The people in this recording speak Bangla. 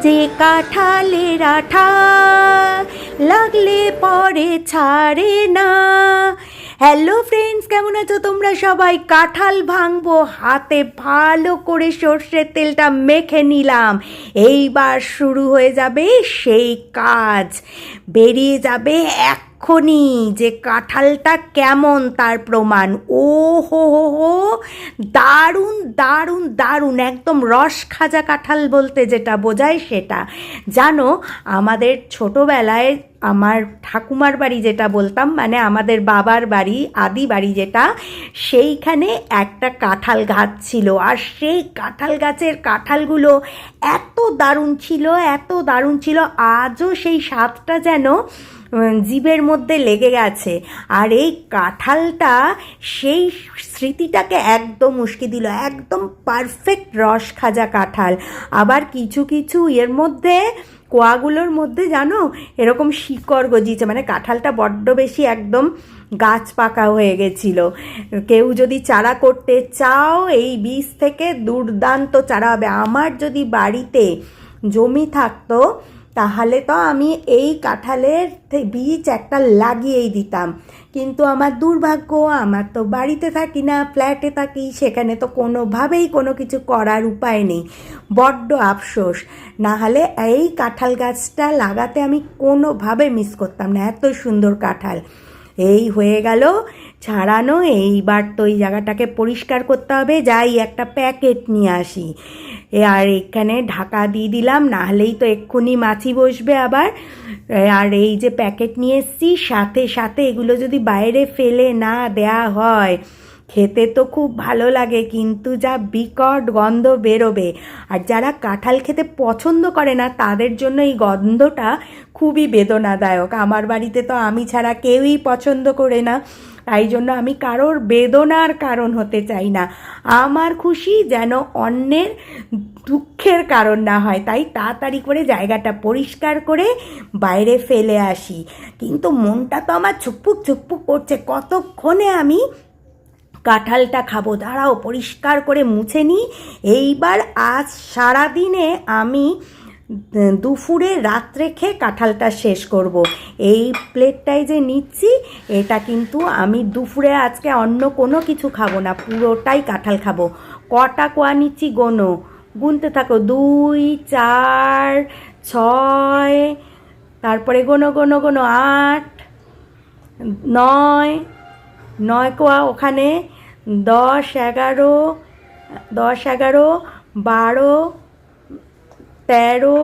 যে কাঁঠালের আঠা লাগলে পরে ছাড়ে না। হ্যালো ফ্রেন্ডস, কেমন আছো তোমরা সবাই? কাঁঠাল ভাঙবো, হাতে ভালো করে সর্ষের তেলটা মেখে নিলাম। এইবার শুরু হয়ে যাবে সেই কাজ। বেরিয়ে যাবে এক্ষুনি যে কাঁঠালটা কেমন তার প্রমাণ। ও হো হো হো, দারুণ দারুণ দারুণ, একদম রস খাজা কাঁঠাল বলতে যেটা বোঝায় সেটা। জানো, আমাদের ছোটোবেলায় আমার ঠাকুমার বাড়ি যেটা বলতাম, মানে আমাদের বাবার বাড়ি, আদি বাড়ি যেটা, সেইখানে একটা কাঁঠাল গাছ ছিল। আর সেই কাঁঠাল গাছের কাঁঠালগুলো এত দারুণ ছিল, এত দারুণ ছিল, আজও সেই স্বাদটা যেন জিভের মধ্যে লেগে গেছে। আর এই কাঁঠালটা সেই স্মৃতিটাকে একদম উস্কে দিল, একদম পারফেক্ট রস খাজা কাঁঠাল। আবার কিছু কিছু এর মধ্যে, কোয়াগুলোর মধ্যে জানো এরকম শিকড় গজিয়েছে, মানে কাঁঠালটা বড্ড বেশি একদম গাছ পাকা হয়ে গেছিল। কেউ যদি চারা করতে চাও, এই বীজ থেকে দুর্দান্ত চারা হবে। আমার যদি বাড়িতে জমি থাকতো তাহলে তো আমি এই কাঁঠালের বীজ একটা লাগিয়েই দিতাম, কিন্তু আমার দুর্ভাগ্য, আমার তো বাড়িতে থাকি না, ফ্ল্যাটে থাকি, সেখানে তো কোনোভাবেই কোনো কিছু করার উপায় নেই। বড্ড আফসোস, না হলে এই কাঁঠাল গাছটা লাগাতে আমি কোনোভাবে মিস করতাম না, এত সুন্দর কাঁঠাল। এই হয়ে গেল ছাড়ানো, এইবার তো এই জায়গাটাকে পরিষ্কার করতে হবে। যাই একটা প্যাকেট নিয়ে আসি, আর এখানে ঢাকা দিয়ে দিলাম, না হলেই তো এক্ষুনি মাছি বসবে আবার। আর এই যে প্যাকেট নিয়ে এসছি, সাথে সাথে এগুলো যদি বাইরে ফেলে না দেয়া হয়, খেতে তো খুব ভালো লাগে কিন্তু যা বিকট গন্ধ বেরোবে। আর যারা কাঁঠাল খেতে পছন্দ করে না তাদের জন্য এই গন্ধটা খুবই বেদনাদায়ক। আমার বাড়িতে তো আমি ছাড়া কেউই পছন্দ করে না, তাই জন্য আমি কারোর বেদনার কারণ হতে চাই না। আমার খুশি যেন অন্যের দুঃখের কারণ না হয়, তাই তাড়াতাড়ি করে জায়গাটা পরিষ্কার করে বাইরে ফেলে আসি। কিন্তু মনটা তো আমার ছুকপুক ছুকপুক করছে, কতক্ষণে আমি কাঁঠালটা খাবো। দাঁড়াও, পরিষ্কার করে মুছে নিই। এইবার আজ সারাদিনে আমি দুপুরে রাত্রে খেয়ে কাঁঠালটা শেষ করব। এই প্লেটটায় যে নিচ্ছি, এটা কিন্তু আমি দুপুরে আজকে অন্য কোনো কিছু খাবো না, পুরোটাই কাঁঠাল খাবো। কটা কোয়া নিচ্ছি গোনো, গুনতে থাকো, 2, 4, 6, তারপরে গোনো গোনো গোনো 8, 9, 9 কোয়া ওখানে, 10, 11, 12, 13,